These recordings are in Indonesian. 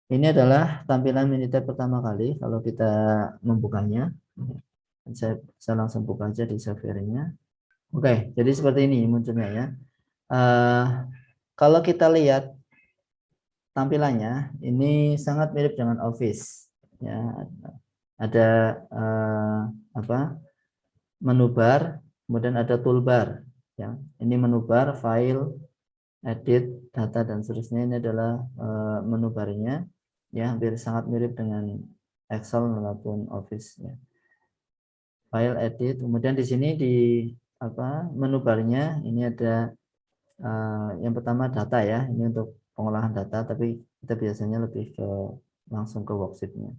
Ini adalah tampilan Minitab pertama kali kalau kita membukanya. Saya langsung buka aja di Safari-nya. Oke, jadi seperti ini munculnya ya. Eh, kalau kita lihat tampilannya, ini sangat mirip dengan Office. Ya, ada apa? Menu bar, kemudian ada toolbar. Ya, ini menu bar, file, edit, data dan seterusnya. Ini adalah menu barnya. Ya, hampir sangat mirip dengan Excel maupun Office. Ya. File, edit, kemudian di sini di menu barnya ini ada yang pertama data ya, ini untuk pengolahan data, tapi kita biasanya lebih ke langsung ke worksheetnya.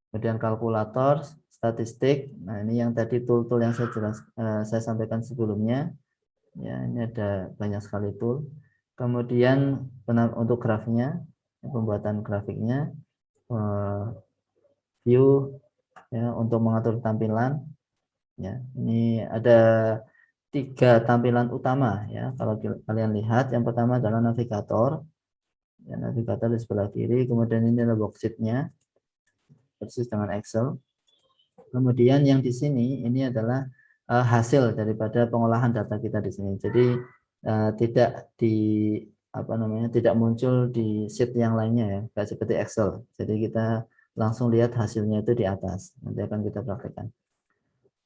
Kemudian kalkulator, statistik. Nah ini yang tadi tool-tool yang saya sampaikan sebelumnya. Ya ini ada banyak sekali tool. Kemudian untuk grafnya, pembuatan grafiknya, view ya untuk mengatur tampilan. Ya ini ada 3 tampilan utama ya kalau kalian lihat. Yang pertama adalah navigator ya, navigator di sebelah kiri, kemudian ini adalah worksheet-nya persis dengan Excel. Kemudian yang di sini ini adalah hasil daripada pengolahan data kita di sini. Jadi tidak tidak muncul di sheet yang lainnya ya, kayak seperti Excel. Jadi kita langsung lihat hasilnya itu di atas. Nanti akan kita praktekkan.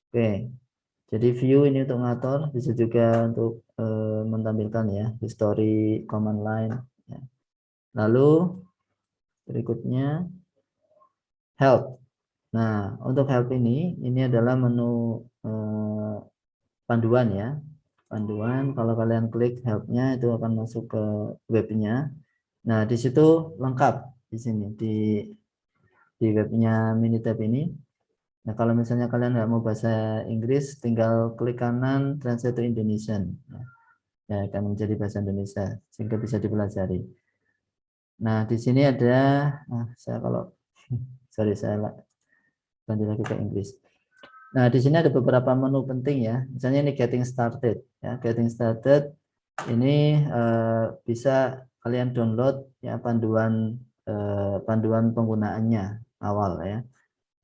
Oke. Jadi view ini untuk ngatur, bisa juga untuk menampilkan ya history command line. Ya. Lalu berikutnya help. Nah untuk help ini adalah menu panduan ya. Panduan kalau kalian klik helpnya itu akan masuk ke webnya. Nah di situ lengkap di sini di webnya Minitab ini. Nah, kalau misalnya kalian nggak mau bahasa Inggris, tinggal klik kanan Translate to Indonesian. Ya, akan menjadi bahasa Indonesia sehingga bisa dipelajari. Nah, di sini ada, saya kalau, saya lanjut lagi ke Inggris. Nah, di sini ada beberapa menu penting ya. Misalnya ini Getting Started. Ya, Getting Started ini bisa kalian download ya panduan penggunaannya awal ya.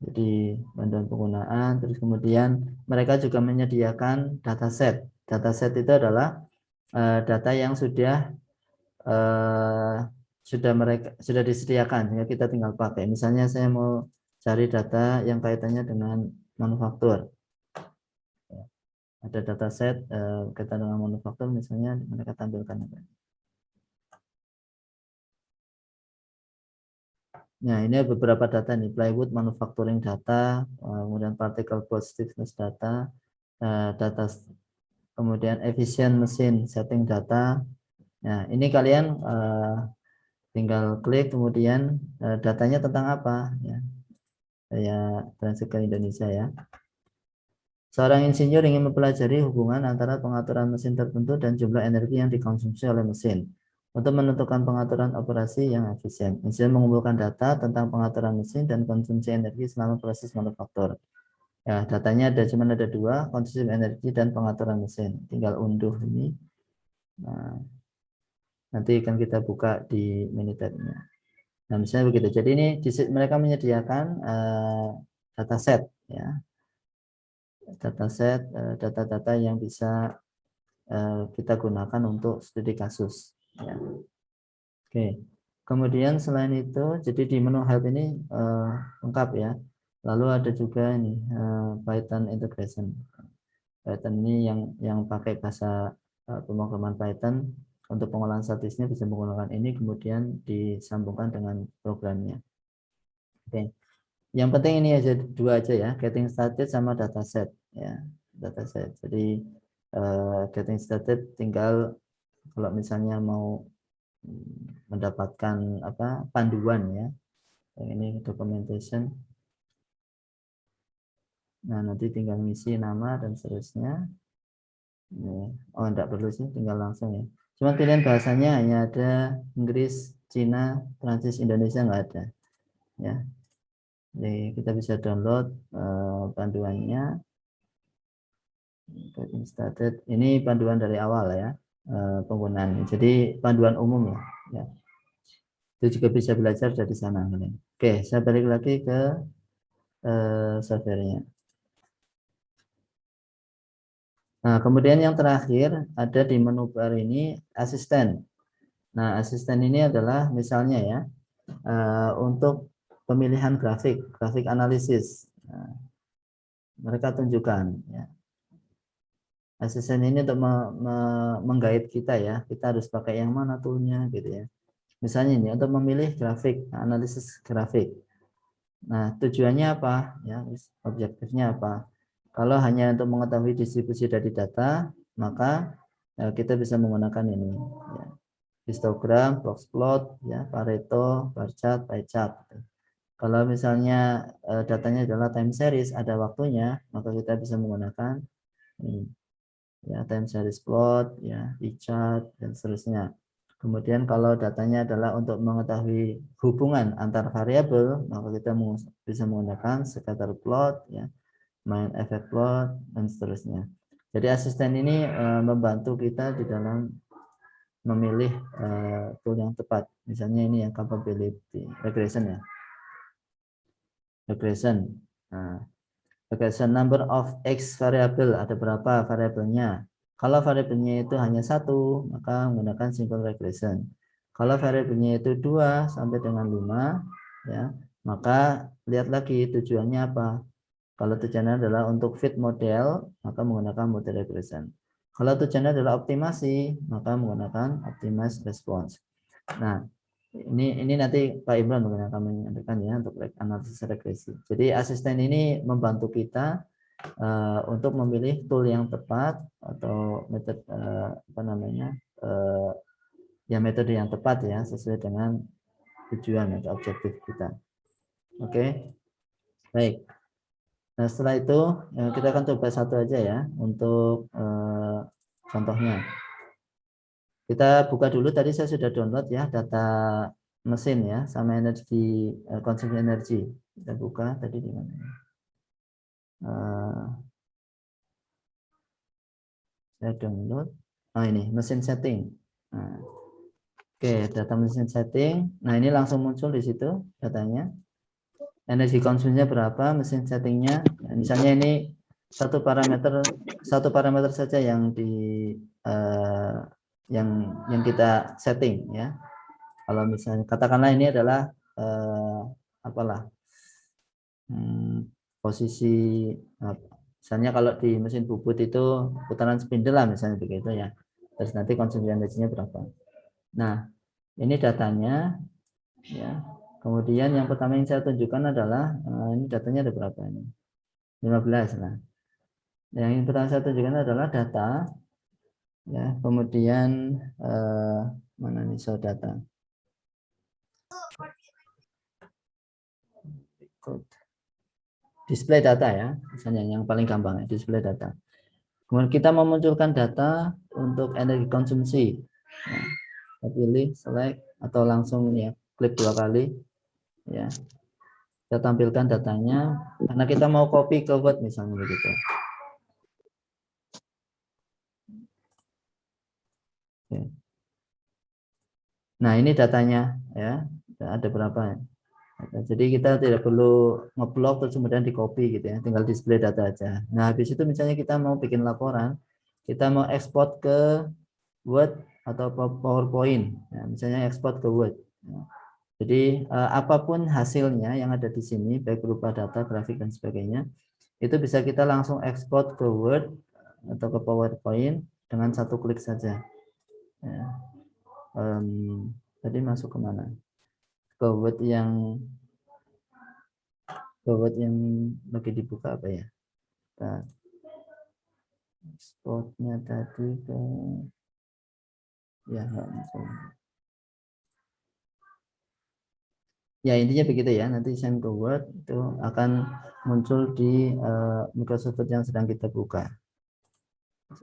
Jadi panduan penggunaan, terus kemudian mereka juga menyediakan dataset. Dataset itu adalah data yang sudah disediakan sehingga kita tinggal pakai. Misalnya saya mau cari data yang kaitannya dengan manufaktur. Ada dataset kaitan dengan manufaktur, misalnya mereka tampilkan. Nah, ini beberapa data nih, plywood manufacturing data, kemudian particle board stiffness data, data, kemudian efficient mesin setting data. Nah, ini kalian tinggal klik, kemudian datanya tentang apa ya. Saya translate ke Indonesia ya. Seorang insinyur ingin mempelajari hubungan antara pengaturan mesin tertentu dan jumlah energi yang dikonsumsi oleh mesin untuk menentukan pengaturan operasi yang efisien. Insinyur mengumpulkan data tentang pengaturan mesin dan konsumsi energi selama proses manufaktur. Ya, datanya cuma ada 2, konsumsi energi dan pengaturan mesin. Tinggal unduh ini. Nah, nanti akan kita buka di Minitab-nya. Nah, misalnya begitu. Jadi ini mereka menyediakan dataset ya. Dataset data-data yang bisa kita gunakan untuk studi kasus ya. Oke. Kemudian selain itu, jadi di menu help ini lengkap ya. Lalu ada juga ini Python integration. Python ini yang pakai bahasa pemrograman Python untuk pengolahan statistiknya bisa menggunakan ini, kemudian disambungkan dengan programnya. Oke. Yang penting ini aja 2 aja ya, getting started sama dataset ya, dataset. Jadi getting started tinggal kalau misalnya mau mendapatkan panduan ya. Yang ini documentation. Nah, nanti tinggal ngisi nama dan seterusnya. Oh, enggak perlu sih, tinggal langsung ya. Cuma pilihan bahasanya hanya ada Inggris, Cina, Prancis, Indonesia nggak ada. Ya. Jadi kita bisa download panduannya. Getting started. Ini panduan dari awal ya, penggunaan. Jadi panduan umum ya. Itu juga bisa belajar dari sana. Oke, saya balik lagi ke servernya. Nah, kemudian yang terakhir ada di menu bar ini asisten. Nah, asisten ini adalah misalnya ya untuk pemilihan grafik analisis. Nah, mereka tunjukkan ya. Asisten ini untuk menggait kita ya, kita harus pakai yang mana toolnya gitu ya. Misalnya ini untuk memilih grafik, analisis grafik. Nah, tujuannya apa ya, objektifnya apa? Kalau hanya untuk mengetahui distribusi dari data, maka kita bisa menggunakan ini ya. Histogram, box plot, ya, Pareto, bar chart, pie chart. Kalau misalnya datanya adalah time series, ada waktunya, maka kita bisa menggunakan ini ya, time series plot, ya, pie chart, dan seterusnya. Kemudian kalau datanya adalah untuk mengetahui hubungan antar variabel, maka kita bisa menggunakan scatter plot, ya, main effect plot, dan seterusnya. Jadi asisten ini membantu kita di dalam memilih tool yang tepat. Misalnya ini yang capability regression ya, regression. Nah, regression number of x variable, ada berapa variabelnya. Kalau variabelnya itu hanya satu, maka menggunakan simple regression. Kalau variabelnya itu 2 sampai dengan 5, ya, maka lihat lagi tujuannya apa. Kalau tujuannya adalah untuk fit model, maka menggunakan model regression. Kalau tujuannya adalah optimasi, maka menggunakan optimize response. Nah, ini nanti Pak Imran mungkin akan menyampaikan ya untuk analisis regresi. Jadi asisten ini membantu kita untuk memilih tool yang tepat atau metode apa namanya ya metode yang tepat ya sesuai dengan tujuan atau objektif kita. Oke, baik. Nah setelah itu kita akan coba satu aja ya untuk contohnya. Kita buka dulu, tadi saya sudah download ya data mesin ya sama energi konsumsi energi. Kita buka tadi di mana? Saya download. Oh ini mesin setting. Nah, oke, data mesin setting. Nah ini langsung muncul di situ datanya. Energi konsumsinya berapa, mesin settingnya. Nah, misalnya ini satu parameter saja yang di uh, yang kita setting ya. Kalau misalnya katakanlah ini adalah apalah posisi misalnya kalau di mesin bubut itu putaran spindle lah misalnya begitu ya. Terus nanti konsumsi energinya berapa. Nah, ini datanya ya. Kemudian yang pertama yang saya tunjukkan adalah ini datanya ada berapa ini? 15 lah. Yang pertama saya tunjukkan adalah data ya. Kemudian mana nih show data? Display data ya, misalnya yang paling gampang ya, display data. Kemudian kita memunculkan data untuk energi konsumsi. Nah, kita pilih select atau langsung ya klik 2 kali ya. Kita tampilkan datanya karena kita mau copy ke Word misalnya begitu. Oke. Nah, ini datanya ya. Ada berapa ya? Jadi kita tidak perlu ngeblok terus kemudian di copy gitu ya, tinggal display data aja. Nah habis itu misalnya kita mau bikin laporan, kita mau ekspor ke Word atau PowerPoint, ya, misalnya ekspor ke Word. Jadi apapun hasilnya yang ada di sini, baik berupa data, grafik dan sebagainya, itu bisa kita langsung ekspor ke Word atau ke PowerPoint dengan satu klik saja. Ya. Tadi masuk kemana? Ke Word yang lagi dibuka apa ya? Kita ekspornya tadi ke ya nggak masuk. Ya intinya begitu ya, nanti send ke Word itu akan muncul di Microsoft Word yang sedang kita buka.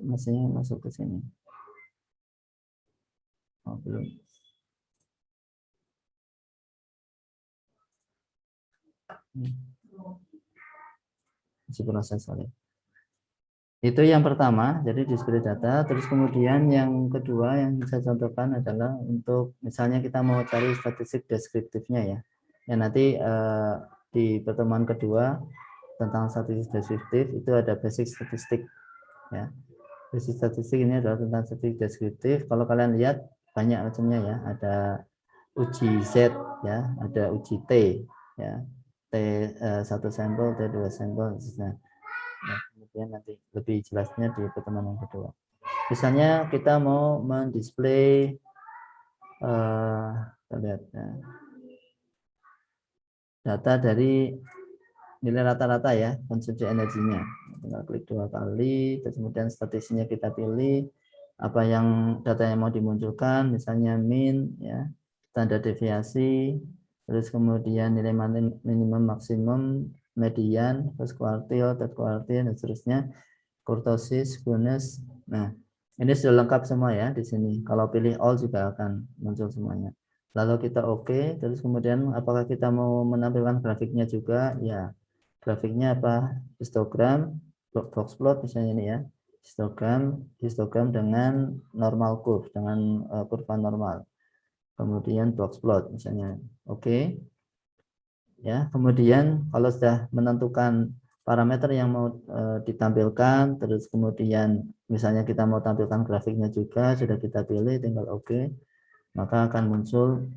Masih masuk ke sini. Oh, belum. Masih proses soalnya. Itu yang pertama, jadi display data. Terus kemudian yang kedua yang saya contohkan adalah untuk misalnya kita mau cari statistik deskriptifnya ya. Ya nanti di pertemuan kedua tentang statistik deskriptif itu ada basic statistik ya. Basic statistik ini adalah tentang statistik deskriptif. Kalau kalian lihat banyak macamnya ya. Ada uji Z ya, ada uji T ya. T1 sampel, T2 sampel. Nah, kemudian nanti lebih jelasnya di pertemuan yang kedua. Misalnya kita mau mendisplay kita lihat ya, data dari nilai rata-rata ya konsumsi energinya. Tinggal klik 2 kali, terus kemudian statistiknya kita pilih apa yang data yang mau dimunculkan, misalnya min ya, standar deviasi, terus kemudian nilai minimum maksimum, median, first quartile, third quartile, dan seterusnya, kurtosis, gunes. Nah, ini sudah lengkap semua ya di sini. Kalau pilih all juga akan muncul semuanya. Lalu kita oke, terus kemudian apakah kita mau menampilkan grafiknya juga? Ya, grafiknya apa? Histogram, box plot misalnya ini ya. Histogram dengan normal curve, dengan kurva normal. Kemudian box plot misalnya. Oke. Ya, kemudian kalau sudah menentukan parameter yang mau ditampilkan, terus kemudian misalnya kita mau tampilkan grafiknya juga, sudah kita pilih, tinggal oke, maka akan muncul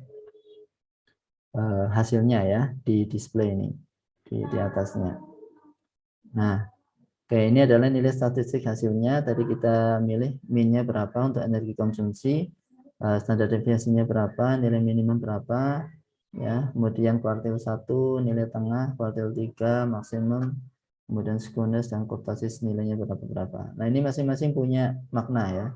hasilnya ya di display ini di atasnya. Nah, oke, ini adalah nilai statistik hasilnya. Tadi kita milih minnya berapa untuk energi konsumsi, standar deviasinya berapa, nilai minimum berapa, ya. Kemudian kuartil 1 nilai tengah, kuartil 3 maksimum, kemudian skewness dan kurtosis nilainya berapa. Nah, ini masing-masing punya makna ya.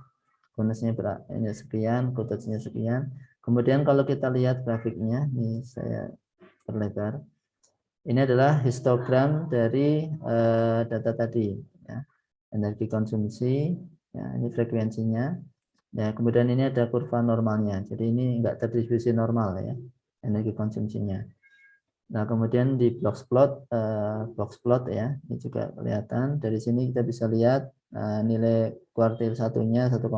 Skewnessnya ini sekian, kurtosisnya sekian. Kemudian kalau kita lihat grafiknya, ini saya perlebar. Ini adalah histogram dari data tadi ya. Energi konsumsi ya, ini frekuensinya ya, kemudian ini ada kurva normalnya, jadi ini enggak terdistribusi normal ya energi konsumsinya. Nah, kemudian di box plot ya, ini juga kelihatan. Dari sini kita bisa lihat nilai kuartil satunya 1,8,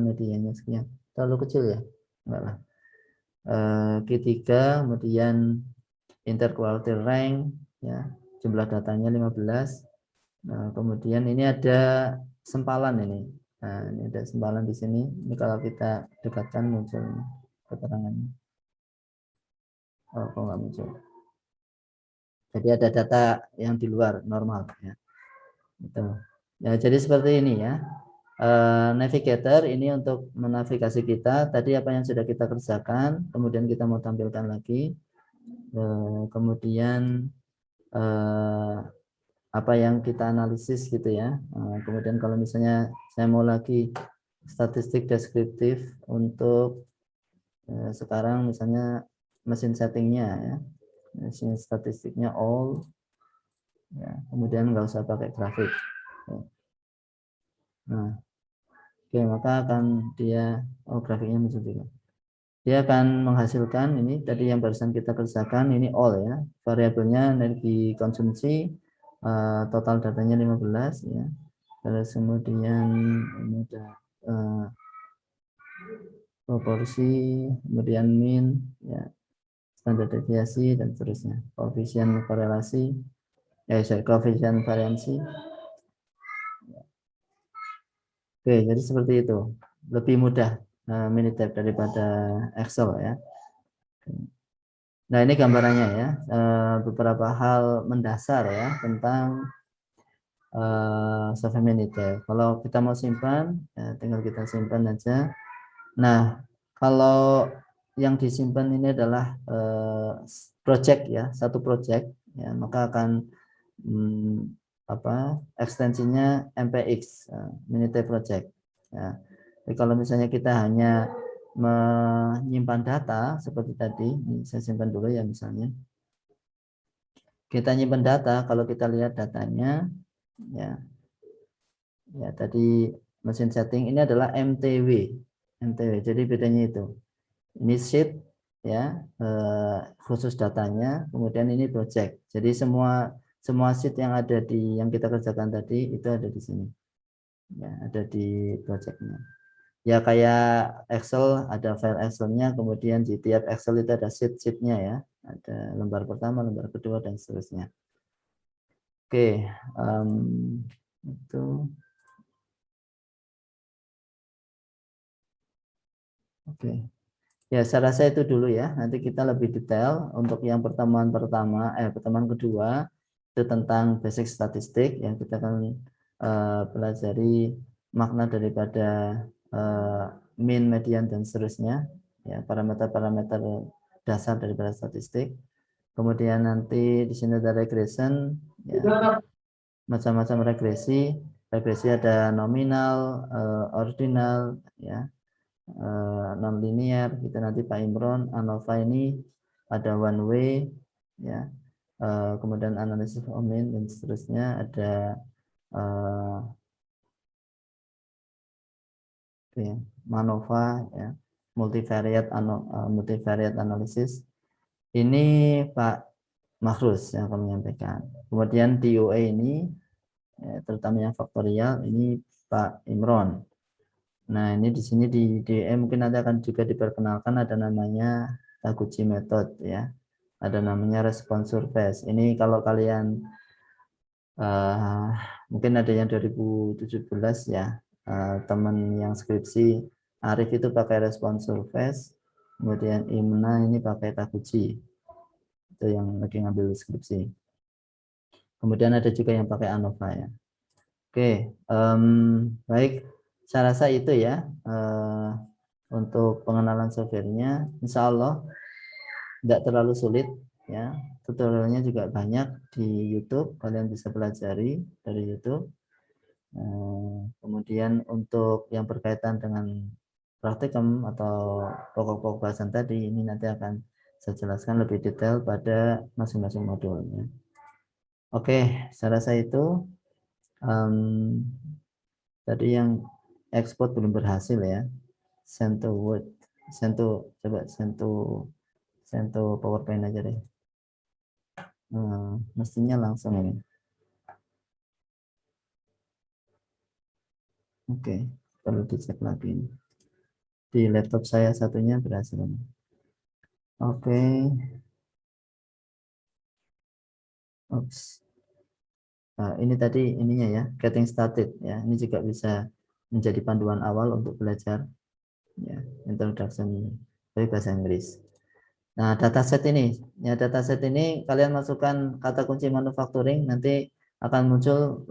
mediannya sekian. Terlalu kecil ya? Enggak lah. Q3, kemudian interquartile rank ya, jumlah datanya 15. Nah, kemudian ini ada sempalan ini. Nah, ini ada sempalan di sini. Ini kalau kita dekatkan muncul keterangannya. Oh, kok nggak muncul? Jadi ada data yang di luar normal ya. Itu. Ya, jadi seperti ini ya. Navigator ini untuk menavigasi kita. Tadi apa yang sudah kita kerjakan, kemudian kita mau tampilkan lagi. Kemudian apa yang kita analisis gitu ya. Kemudian kalau misalnya saya mau lagi statistik deskriptif untuk sekarang misalnya mesin settingnya ya, mesin statistiknya all ya, kemudian nggak usah pakai grafik ya. Nah, oke, maka akan dia grafiknya muncul juga. Dia akan menghasilkan ini tadi yang barusan kita kerjakan, ini all ya, variabelnya energi konsumsi, total datanya 15 ya. Terus kemudian ini ada proporsi, kemudian min ya, standar deviasi dan seterusnya, koefisien korelasi, koefisien variansi. Oke, jadi seperti itu, lebih mudah Minitab daripada Excel ya. Nah, ini gambarannya ya, beberapa hal mendasar ya tentang software Minitab. Kalau kita mau simpan, ya, tinggal kita simpan aja. Nah, kalau yang disimpan ini adalah project ya, satu project ya, maka akan ekstensinya MPX, Minitab project ya. Jadi kalau misalnya kita hanya menyimpan data seperti tadi, ini saya simpan dulu ya, misalnya kita nyimpan data, kalau kita lihat datanya ya, ya tadi mesin setting ini adalah MTW, jadi bedanya itu, ini sheet ya, khusus datanya, kemudian ini project, jadi semua sheet yang ada yang kita kerjakan tadi itu ada di sini. ya, ada di projectnya. Ya kayak Excel, ada file Excelnya, kemudian di tiap Excel itu ada sheet-sheetnya ya, ada lembar pertama, lembar kedua, dan seterusnya. Oke, itu. Oke, ya saya rasa itu dulu ya. Nanti kita lebih detail untuk yang pertemuan pertama, pertemuan kedua itu tentang basic statistik yang kita akan pelajari makna daripada mean, median, dan seterusnya, ya parameter-parameter dasar daripada statistik. Kemudian nanti di sini ada regression, ya, macam-macam regresi. Regresi ada nominal, ordinal, ya, non linear. Kita nanti Pak Imron, ANOVA ini ada one way, ya, kemudian analisis of mean dan seterusnya, ada ya, MANOVA, ya, multivariate analysis. Ini Pak Makhrus yang akan menyampaikan. Kemudian DOA ini, ya, terutama yang faktorial, ini Pak Imron. Nah, ini di sini di DM mungkin nanti akan juga diperkenalkan, ada namanya Taguchi method, ya. Ada namanya response surface. Ini kalau kalian mungkin ada yang 2017 ya, teman yang skripsi Arif itu pakai response surface, kemudian Imna ini pakai Taguchi, itu yang lagi ngambil skripsi. Kemudian ada juga yang pakai ANOVA ya. Oke, baik, saya rasa itu ya untuk pengenalan softwarenya. Insya Allah tidak terlalu sulit ya, tutorialnya juga banyak di YouTube, kalian bisa pelajari dari YouTube. Kemudian untuk yang berkaitan dengan praktikum atau pokok-pokok bahasan tadi, ini nanti akan saya jelaskan lebih detail pada masing-masing modulnya. Oke, saya rasa itu. Tadi yang ekspor belum berhasil ya. Send to Word, coba send to PowerPoint aja deh. Mestinya langsung ini. Oke, perlu dicek lagi ini. Di laptop saya satunya berhasil. Oke. Oops. Nah, ini tadi ininya ya, getting started ya. Ini juga bisa menjadi panduan awal untuk belajar ya, introduction dari bahasa Inggris. Nah, dataset ini, ya dataset ini kalian masukkan kata kunci manufacturing, nanti akan muncul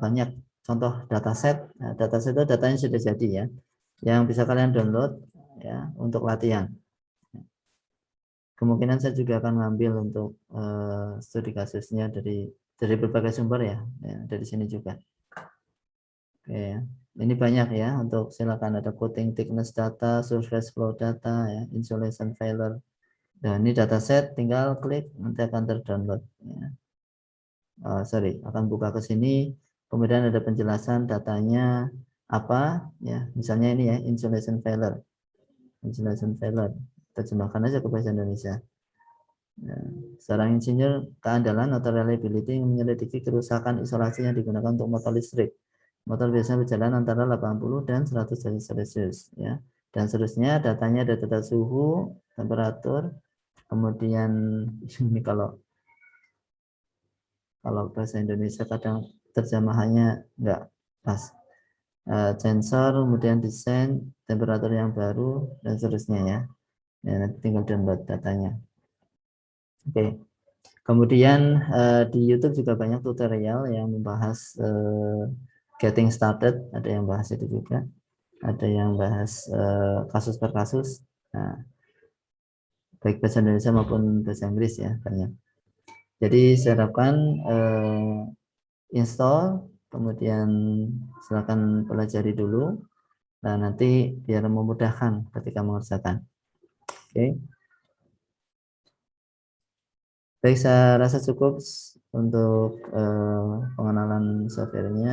banyak contoh dataset. Nah, dataset itu datanya sudah jadi ya, yang bisa kalian download ya untuk latihan. Kemungkinan saya juga akan ngambil untuk studi kasusnya dari berbagai sumber ya, dari sini juga. Oke, ya. Ini banyak ya, untuk silakan ada coating thickness data, surface flow data, ya, insulation failure. Dan ini dataset, tinggal klik nanti akan terdownload. Ya. Akan buka ke sini, kemudian ada penjelasan datanya apa, ya, misalnya ini ya, insulation failure. Insulation failure, terjemahkan aja ke bahasa Indonesia. Ya. Seorang insinyur keandalan atau reliability yang menyelidiki kerusakan isolasi yang digunakan untuk motor listrik. Motor biasanya berjalan antara 80 dan 100 derajat Celcius ya. Dan seterusnya, datanya ada data suhu, temperatur, kemudian ini kalau bahasa Indonesia kadang terjemahannya enggak pas. Sensor, kemudian desain, temperatur yang baru, dan seterusnya ya. Ya, nanti tinggal download datanya. Oke. Kemudian di YouTube juga banyak tutorial yang membahas getting started, ada yang bahas itu juga, ada yang bahas kasus per kasus. Nah, baik bahasa Indonesia maupun bahasa Inggris ya banyak. Jadi saya harapkan install, kemudian silakan pelajari dulu, nah nanti biar memudahkan ketika mengerjakan. Oke. Baik, saya rasa cukup untuk pengenalan softwarenya.